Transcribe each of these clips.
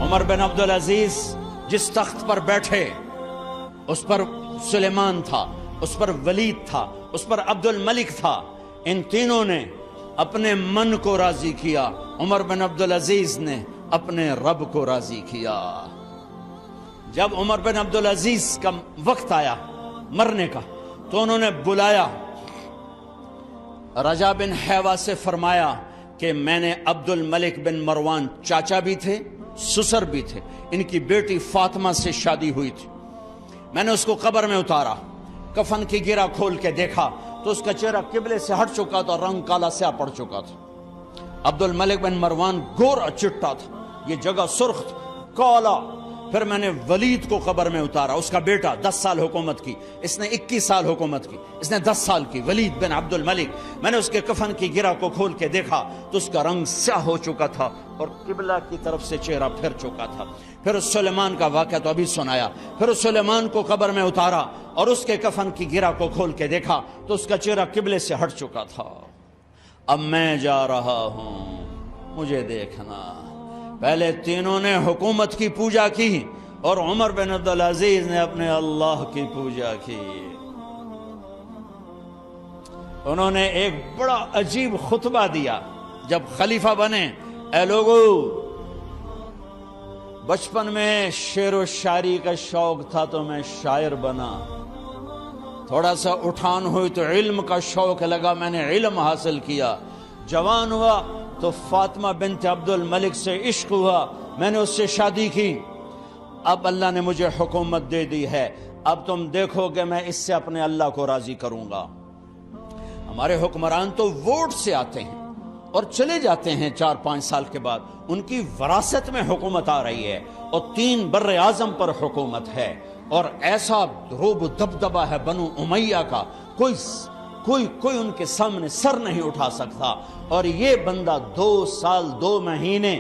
عمر بن عبدالعزیز جس تخت پر بیٹھے اس پر سلیمان تھا، اس پر ولید تھا، اس پر عبد الملک تھا. ان تینوں نے اپنے من کو راضی کیا، عمر بن عبدالعزیز نے اپنے رب کو راضی کیا. جب عمر بن عبدالعزیز کا وقت آیا مرنے کا تو انہوں نے بلایا رجا بن حیوہ سے، فرمایا کہ میں نے عبد الملک بن مروان چاچا بھی تھے سسر بھی تھے، ان کی بیٹی فاطمہ سے شادی ہوئی تھی. میں نے اس کو قبر میں اتارا، کفن کی گرہ کھول کے دیکھا تو اس کا چہرہ قبلے سے ہٹ چکا تھا، رنگ کالا سیاہ پڑ چکا تھا. عبد الملک بن مروان گورا چٹا تھا، یہ جگہ سرخ تھی، کالا. پھر میں نے ولید کو قبر میں اتارا، اس کا بیٹا 10 سال حکومت کی، اس نے 21 سال حکومت کی، اس نے 10 سال کی، ولید بن عبد الملک. میں نے اس کے کفن کی گرہ کو کھول کے دیکھا تو اس کا رنگ سیاہ ہو چکا تھا اور قبلہ کی طرف سے چہرہ پھر چکا تھا. پھر سلیمان کا واقعہ تو ابھی سنایا. پھر سلیمان کو قبر میں اتارا اور اس کے کفن کی گرہ کو کھول کے دیکھا تو اس کا چہرہ قبلے سے ہٹ چکا تھا. اب میں جا رہا ہوں، مجھے دیکھنا. پہلے تینوں نے حکومت کی پوجا کی اور عمر بن عبدالعزیز نے اپنے اللہ کی پوجا کی. انہوں نے ایک بڑا عجیب خطبہ دیا جب خلیفہ بنے. اے لوگو، بچپن میں شعر و شاعری کا شوق تھا تو میں شاعر بنا، تھوڑا سا اٹھان ہوئی تو علم کا شوق لگا، میں نے علم حاصل کیا. جوان ہوا تو فاطمہ بنت عبد الملک سے عشق ہوا، میں نے اس سے شادی کی. اب اللہ نے مجھے حکومت دے دی ہے، اب تم دیکھو کہ میں اس سے اپنے اللہ کو راضی کروں گا. ہمارے حکمران تو ووٹ سے آتے ہیں اور چلے جاتے ہیں 4-5 سال کے بعد، ان کی وراثت میں حکومت آ رہی ہے اور 3 بر اعظم پر حکومت ہے اور ایسا روب دبدبہ ہے بنو امیہ کا، کوئی ان کے سامنے سر نہیں اٹھا سکتا. اور یہ بندہ 2 سال 2 مہینے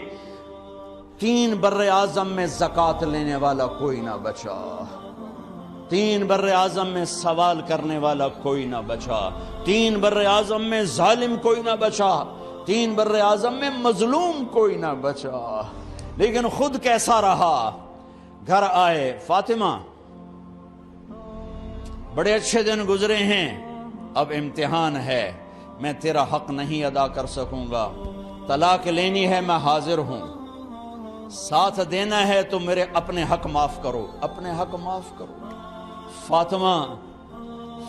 3 بر اعظم میں زکوٰۃ لینے والا کوئی نہ بچا، 3 بر اعظم میں سوال کرنے والا کوئی نہ بچا، 3 بر اعظم میں ظالم کوئی نہ بچا، 3 بر اعظم میں مظلوم کوئی نہ بچا. لیکن خود کیسا رہا؟ گھر آئے، فاطمہ بڑے اچھے دن گزرے ہیں، اب امتحان ہے، میں تیرا حق نہیں ادا کر سکوں گا، طلاق لینی ہے میں حاضر ہوں، ساتھ دینا ہے تو میرے اپنے حق معاف کرو، اپنے حق معاف کرو.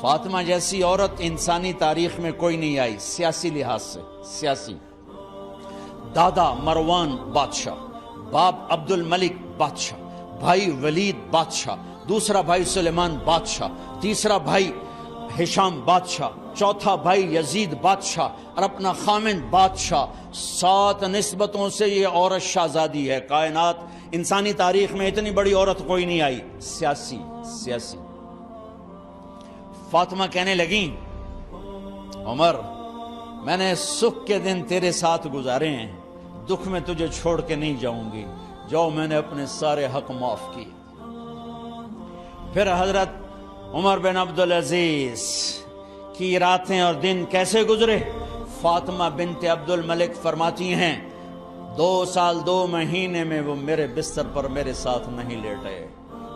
فاطمہ جیسی عورت انسانی تاریخ میں کوئی نہیں آئی سیاسی لحاظ سے. سیاسی دادا مروان بادشاہ، باپ عبد الملک بادشاہ، بھائی ولید بادشاہ، دوسرا بھائی سلیمان بادشاہ، تیسرا بھائی ہشام بادشاہ، چوتھا بھائی یزید بادشاہ اور اپنا خامند بادشاہ. 7 نسبتوں سے یہ عورت شہزادی ہے. کائنات انسانی تاریخ میں اتنی بڑی عورت کوئی نہیں آئی. سیاسی. فاطمہ کہنے لگیں، عمر میں نے سکھ کے دن تیرے ساتھ گزارے ہیں، دکھ میں تجھے چھوڑ کے نہیں جاؤں گی، جاؤ میں نے اپنے سارے حق معاف کیے. پھر حضرت عمر بن عبدالعزیز کی راتیں اور دن کیسے گزرے؟ فاطمہ بنت عبد الملک فرماتی ہیں 2 سال 2 مہینے میں وہ میرے بستر پر میرے ساتھ نہیں لیٹے،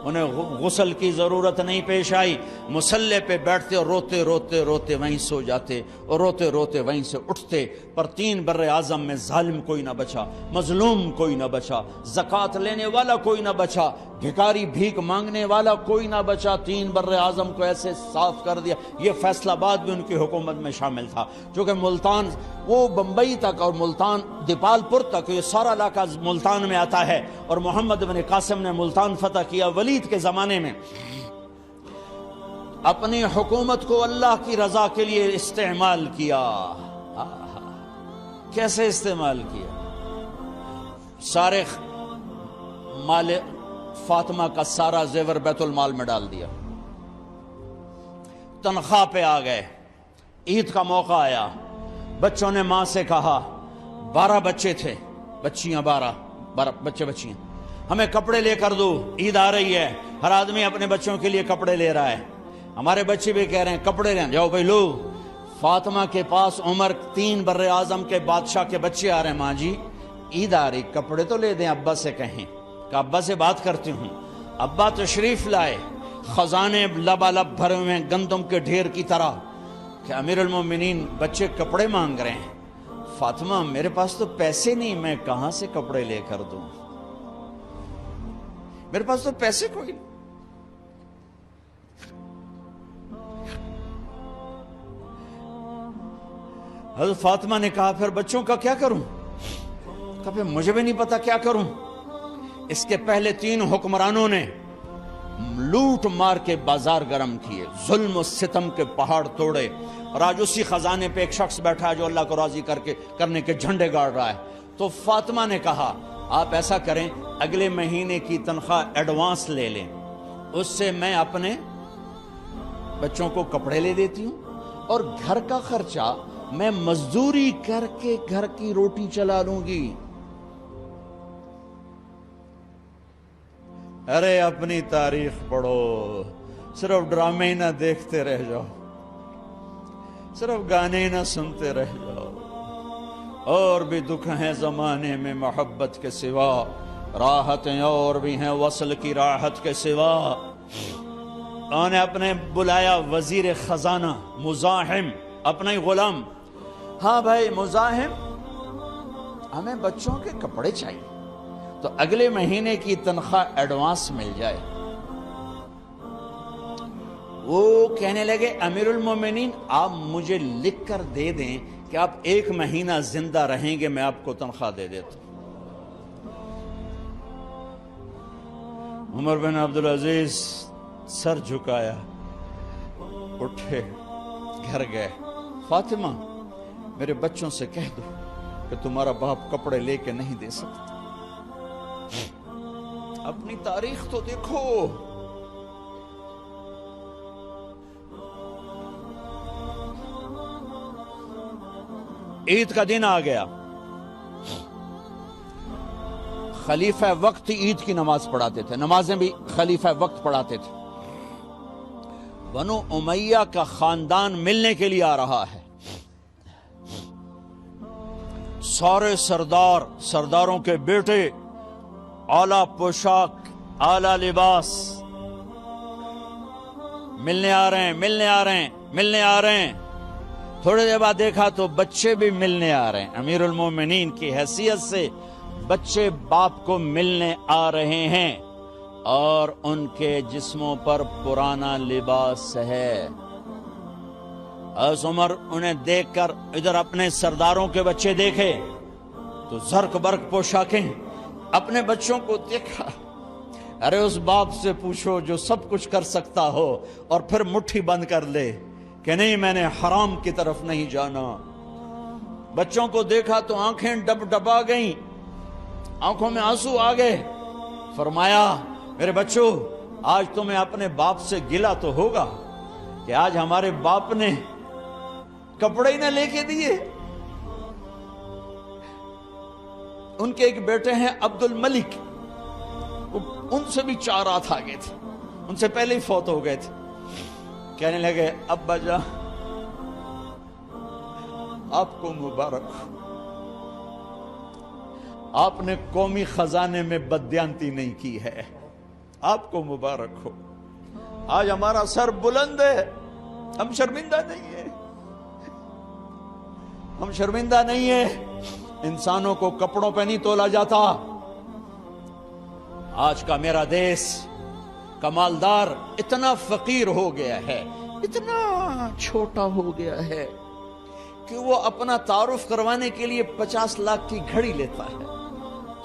انہیں غسل کی ضرورت نہیں پیش آئی. مصلے پہ بیٹھتے اور روتے وہیں سو جاتے اور روتے وہیں سے اٹھتے. پر 3 بر اعظم میں ظالم کوئی نہ بچا، مظلوم کوئی نہ بچا، زکوٰۃ لینے والا کوئی نہ بچا، بھکاری بھیک مانگنے والا کوئی نہ بچا. 3 بر اعظم کو ایسے صاف کر دیا. یہ فیصل آباد بھی ان کی حکومت میں شامل تھا، چونکہ ملتان وہ بمبئی تک اور ملتان دیپال پور تک یہ سارا علاقہ ملتان میں آتا ہے. اور محمد بن قاسم نے ملتان فتح کیا ولید کے زمانے میں. اپنی حکومت کو اللہ کی رضا کے لیے استعمال کیا. کیسے استعمال کیا؟ سارے مال فاطمہ کا سارا زیور بیت المال میں ڈال دیا، تنخواہ پہ آ گئے. عید کا موقع آیا، بچوں نے ماں سے کہا، 12 بچے تھے، بچیاں 12 بچیاں، ہمیں کپڑے لے کر دو، عید آ رہی ہے، ہر آدمی اپنے بچوں کے لیے کپڑے لے رہا ہے. ہمارے بچے بھی کہہ رہے ہیں کپڑے لیں، جاؤ بھائی لو. فاطمہ کے پاس عمر 3 بر اعظم کے بادشاہ کے بچے آ رہے ہیں، ماں جی عید آ رہی، کپڑے تو لے دیں، ابا سے کہیں. کہ ابا سے بات کرتی ہوں. ابا تشریف لائے، خزانے لبالب بھرے ہوئے ہیں گندم کے ڈھیر کی طرح، کہ امیر المومنین بچے کپڑے مانگ رہے ہیں. فاطمہ میرے پاس تو پیسے نہیں، میں کہاں سے کپڑے لے کر دوں، میرے پاس تو پیسے کوئی نہیں. حضرت فاطمہ نے کہا پھر بچوں کا کیا کروں؟ کہا پھر مجھے بھی نہیں پتا کیا کروں. اس کے پہلے 3 حکمرانوں نے لوٹ مار کے بازار گرم کیے، ظلم و ستم کے پہاڑ توڑے، اور آج اسی خزانے پہ ایک شخص بیٹھا ہے جو اللہ کو راضی کرنے کے جھنڈے گاڑ رہا ہے. تو فاطمہ نے کہا آپ ایسا کریں، اگلے مہینے کی تنخواہ ایڈوانس لے لیں، اس سے میں اپنے بچوں کو کپڑے لے دیتی ہوں، اور گھر کا خرچہ میں مزدوری کر کے گھر کی روٹی چلا لوں گی. ارے اپنی تاریخ پڑھو، صرف ڈرامے ہی نہ دیکھتے رہ جاؤ، صرف گانے ہی نہ سنتے رہ جاؤ. اور بھی دکھ ہیں زمانے میں محبت کے سوا، راحتیں اور بھی ہیں وصل کی راحت کے سوا. انہوں نے اپنے بلایا وزیر خزانہ مزاحم، اپنا ہی غلام. ہاں بھائی مزاحم، ہمیں بچوں کے کپڑے چاہیے، تو اگلے مہینے کی تنخواہ ایڈوانس مل جائے. وہ کہنے لگے امیر المومنین آپ مجھے لکھ کر دے دیں کہ آپ 1 مہینہ زندہ رہیں گے، میں آپ کو تنخواہ دے دیتا ہوں. عمر بن عبدالعزیز سر جھکایا، اٹھے، گھر گئے. فاطمہ میرے بچوں سے کہہ دو کہ تمہارا باپ کپڑے لے کے نہیں دے سکتا. اپنی تاریخ تو دیکھو. عید کا دن آ گیا، خلیفہ وقت عید کی نماز پڑھاتے تھے، نمازیں بھی خلیفہ وقت پڑھاتے تھے. بنو امیہ کا خاندان ملنے کے لیے آ رہا ہے. سارے سرداروں کے بیٹے اعلیٰ پوشاک، اعلیٰ لباس، ملنے آ رہے ہیں. تھوڑے دیر بعد دیکھا تو بچے بھی ملنے آ رہے ہیں. امیر المومنین کی حیثیت سے بچے باپ کو ملنے آ رہے ہیں، اور ان کے جسموں پر پرانا لباس ہے. عمر انہیں دیکھ کر ادھر اپنے سرداروں کے بچے دیکھے تو زرق برق پوشاکیں، اپنے بچوں کو دیکھا. ارے اس باپ سے پوچھو جو سب کچھ کر سکتا ہو اور پھر مٹھی بند کر لے کہ نہیں میں نے حرام کی طرف نہیں جانا. بچوں کو دیکھا تو آنکھیں ڈبا گئیں، آنکھوں میں آنسو آ گئے. فرمایا میرے بچوں آج تمہیں اپنے باپ سے گلہ تو ہوگا کہ آج ہمارے باپ نے کپڑے ہی نہ لے کے دیے. ان کے ایک بیٹے ہیں عبد الملک، ان سے بھی 4 رات آگے تھے، ان سے پہلے ہی فوت ہو گئے تھے. کہنے لگے ابا جان آپ کو مبارک ہو، آپ نے قومی خزانے میں بددیانتی نہیں کی ہے، آپ کو مبارک ہو. آج ہمارا سر بلند ہے، ہم شرمندہ نہیں ہیں، ہم شرمندہ نہیں ہیں. انسانوں کو کپڑوں پہ نہیں تولا جاتا. آج کا میرا دیس کا مالدار اتنا فقیر ہو گیا ہے، اتنا چھوٹا ہو گیا ہے کہ وہ اپنا تعارف کروانے کے لیے 50 لاکھ کی گھڑی لیتا ہے،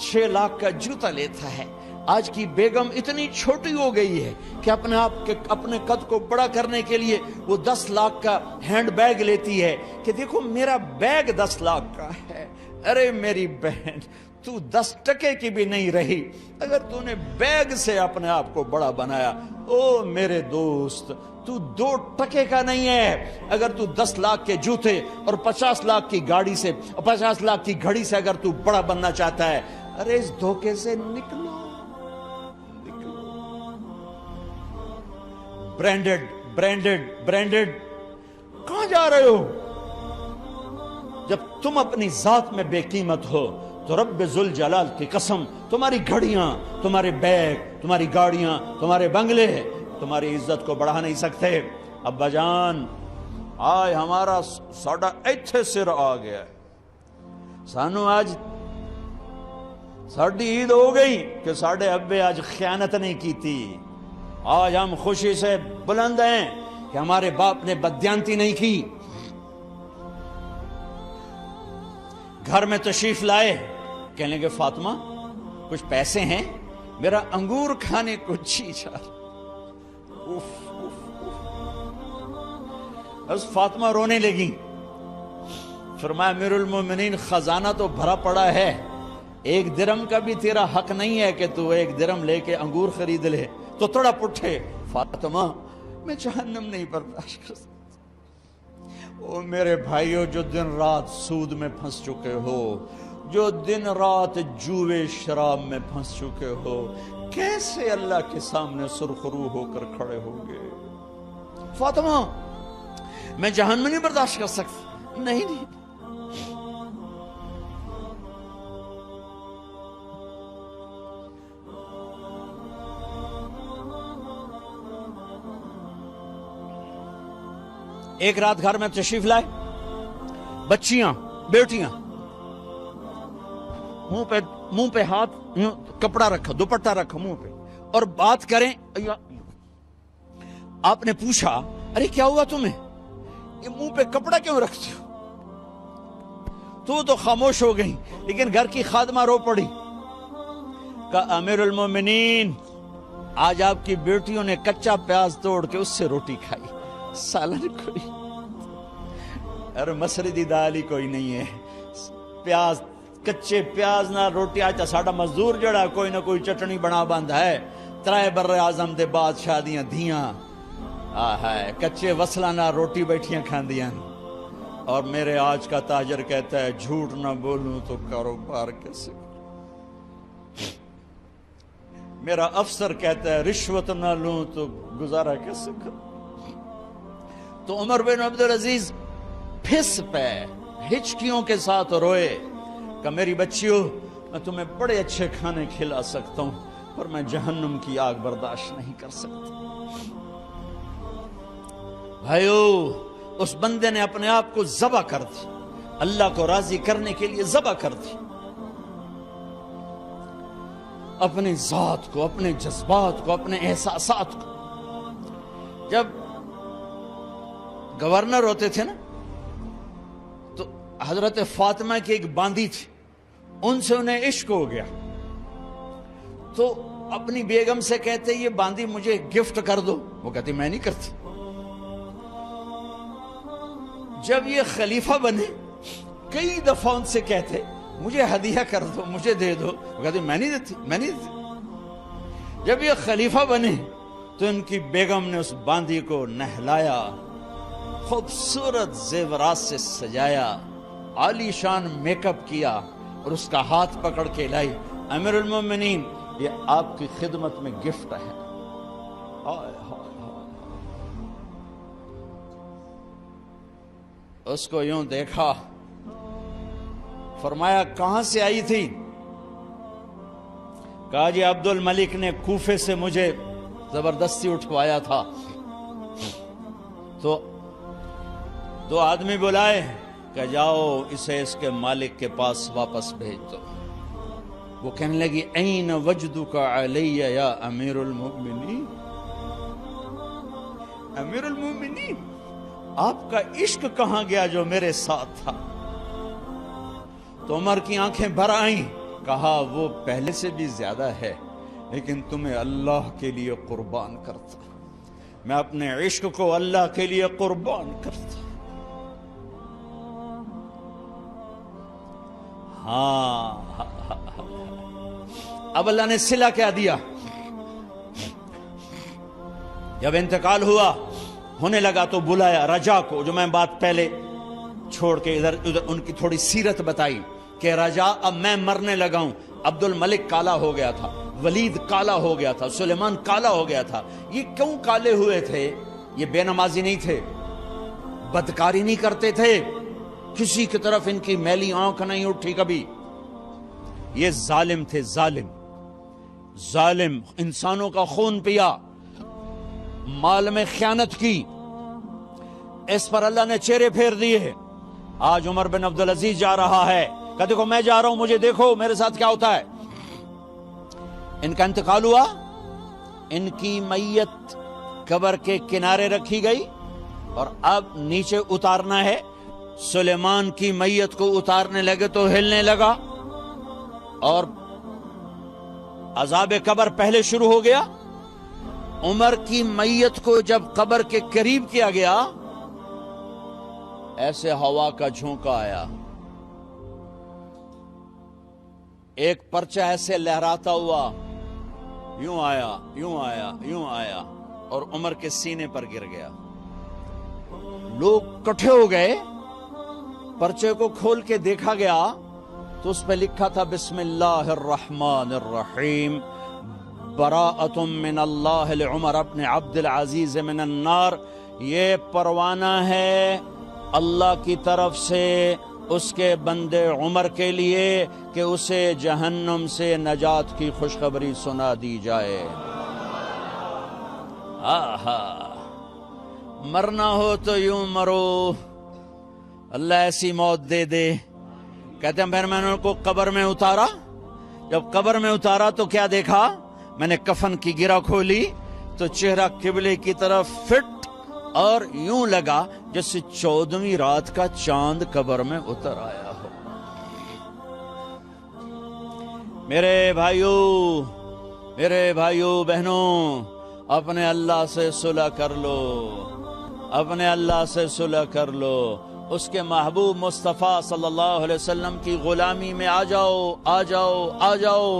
6 لاکھ کا جوتا لیتا ہے. آج کی بیگم اتنی چھوٹی ہو گئی ہے کہ اپنے قد کو بڑا کرنے کے لیے وہ 10 لاکھ کا ہینڈ بیگ لیتی ہے کہ دیکھو میرا بیگ 10 لاکھ کا ہے. ارے میری بہن تو 10 ٹکے کی بھی نہیں رہی اگر تو نے بیگ سے اپنے آپ کو بڑا بنایا. او میرے دوست تو 2 ٹکے کا نہیں ہے اگر تو 10 لاکھ کے جوتے اور 50 لاکھ کی گاڑی سے اور 50 لاکھ کی گھڑی سے اگر تو بڑا بننا چاہتا ہے. ارے اس دھوکے سے نکلو. برینڈڈ کہاں جا رہے ہو؟ جب تم اپنی ذات میں بے قیمت ہو تو رب ذوالجلال کی قسم تمہاری گھڑیاں، تمہارے بیگ، تمہاری گاڑیاں، تمہارے بنگلے تمہاری عزت کو بڑھا نہیں سکتے۔ ابا جان آج ہمارا ساڈا ایتھے سر آ گیا، سانو آج ساڈی عید ہو گئی کہ ساڈے ابے آج خیانت نہیں کی تھی۔ آج ہم خوشی سے بلند ہیں کہ ہمارے باپ نے بددیانتی نہیں کی۔ گھر میں تشریف لائے، کہنے لگے فاطمہ کچھ پیسے ہیں، میرا انگور کھانے کو جی چاہ۔ بس فاطمہ رونے لگی۔ فرمایا امیر المومنین خزانہ تو بھرا پڑا ہے، 1 درم کا بھی تیرا حق نہیں ہے کہ تو 1 درم لے کے انگور خرید لے۔ تو تھوڑا پٹھے، فاطمہ میں جہنم نہیں برداشت کر سکتا۔ او میرے بھائیو، جو دن رات سود میں پھنس چکے ہو، جو دن رات جوے شراب میں پھنس چکے ہو، کیسے اللہ کے سامنے سرخرو ہو کر کھڑے ہوگے؟ فاطمہ میں جہنم نہیں برداشت کر سکتا۔ نہیں ایک رات گھر میں تشریف لائے، بچیاں بیٹیاں، منہ پہ ہاتھ، کپڑا رکھا، دوپٹہ رکھا منہ پہ، اور بات کریں۔ آپ نے پوچھا ارے کیا ہوا تمہیں، یہ منہ پہ کپڑا کیوں رکھتے ہو؟ تو خاموش ہو گئی، لیکن گھر کی خادمہ رو پڑی۔ کہا امیر المومنین آج آپ کی بیٹیوں نے کچا پیاز توڑ کے اس سے روٹی کھائی، سالن کوئی اور مسری دی دال ہی کوئی نہیں ہے، پیاز، کچے پیاز نہ روٹی۔ آج ساڈا مزدور جڑا کوئی نہ کوئی چٹنی بنا بند ہے، 3 بر اعظم دے بادشاہ دیاں دھیاں ہے کچے وصلہ نہ روٹی بیٹھیاں کھاندیاں۔ اور میرے آج کا تاجر کہتا ہے جھوٹ نہ بولوں تو کاروبار کیسے، میرا افسر کہتا ہے رشوت نہ لوں تو گزارا کیسے کروں۔ تو عمر بن عبدالعزیز پھس پہ ہچکیوں کے ساتھ روئے کہ میری بچیوں میں تمہیں بڑے اچھے کھانے کھلا سکتا ہوں پر میں جہنم کی آگ برداشت نہیں کر سکتا۔ بھائیو اس بندے نے اپنے آپ کو ذبح کر دی، اللہ کو راضی کرنے کے لیے ذبح کر دی، اپنی ذات کو، اپنے جذبات کو، اپنے احساسات کو۔ جب گورنر ہوتے تھے نا تو حضرت فاطمہ کی ایک باندی تھی، ان سے انہیں عشق ہو گیا، تو اپنی بیگم سے کہتے یہ باندی مجھے گفٹ کر دو، وہ کہتی میں نہیں کرتی۔ جب یہ خلیفہ بنے کئی دفعہ ان سے کہتے مجھے ہدیہ کر دو، مجھے دے دو، وہ کہتی میں نہیں دیتی، میں نہیں دیتی۔ جب یہ خلیفہ بنے تو ان کی بیگم نے اس باندی کو نہلایا، خوبصورت زیورات سے سجایا، عالی شان میک اپ کیا اور اس کا ہاتھ پکڑ کے لائی، امیر المومنین یہ آپ کی خدمت میں گفٹ ہے۔ اس کو یوں دیکھا، فرمایا کہاں سے آئی تھی؟ کہا جی عبد الملک نے کوفے سے مجھے زبردستی اٹھوایا تھا، تو 2 آدمی بلائے کہ جاؤ اسے اس کے مالک کے پاس واپس بھیج دو۔ وہ کہنے لگی این وجدک علی یا امیر المؤمنین، امیر المؤمنین آپ کا عشق کہاں گیا جو میرے ساتھ تھا؟ تو عمر کی آنکھیں بھر آئیں، کہا وہ پہلے سے بھی زیادہ ہے لیکن تمہیں اللہ کے لیے قربان کرتا، میں اپنے عشق کو اللہ کے لیے قربان کرتا۔ ہاں اب اللہ نے صلہ کیا دیا، جب انتقال ہوا ہونے لگا تو بلایا رجا کو، جو میں بات پہلے چھوڑ کے ادھر ان کی تھوڑی سیرت بتائی کہ رجا اب میں مرنے لگا ہوں، عبد الملک کالا ہو گیا تھا، ولید کالا ہو گیا تھا، سلیمان کالا ہو گیا تھا۔ یہ کیوں کالے ہوئے تھے؟ یہ بے نمازی نہیں تھے، بدکاری نہیں کرتے تھے، کسی کی طرف ان کی میلی آنکھ نہیں اٹھی کبھی، یہ ظالم تھے، ظالم انسانوں کا خون پیا، مال میں خیانت کی، اس پر اللہ نے چہرے پھیر دیے۔ آج عمر بن عبدالعزیز جا رہا ہے کہ دیکھو میں جا رہا ہوں، مجھے دیکھو میرے ساتھ کیا ہوتا ہے۔ ان کا انتقال ہوا، ان کی میت قبر کے کنارے رکھی گئی اور اب نیچے اتارنا ہے۔ سلیمان کی میت کو اتارنے لگے تو ہلنے لگا اور عذاب قبر پہلے شروع ہو گیا۔ عمر کی میت کو جب قبر کے قریب کیا گیا، ایسے ہوا کا جھونکا آیا، ایک پرچہ ایسے لہراتا ہوا یوں آیا، یوں آیا، یوں آیا اور عمر کے سینے پر گر گیا۔ لوگ کٹھے ہو گئے، پرچے کو کھول کے دیکھا گیا تو اس پہ لکھا تھا بسم اللہ الرحمن الرحیم، براءۃ من اللہ لعمر بن عبد العزیز من النار۔ یہ پروانہ ہے اللہ کی طرف سے اس کے بندے عمر کے لیے کہ اسے جہنم سے نجات کی خوشخبری سنا دی جائے۔ آہا، مرنا ہو تو یوں مرو، اللہ ایسی موت دے دے۔ کہتے ہیں پھر میں نے ان کو قبر میں اتارا، جب قبر میں اتارا تو کیا دیکھا؟ میں نے کفن کی گرہ کھولی تو چہرہ قبلے کی طرف فٹ اور یوں لگا جیسے 14ویں رات کا چاند قبر میں اتر آیا ہو۔ میرے بھائیوں بہنوں، اپنے اللہ سے صلح کر لو، اپنے اللہ سے صلح کر لو، اس کے محبوب مصطفیٰ صلی اللہ علیہ وسلم کی غلامی میں آ جاؤ، آ جاؤ، آ جاؤ۔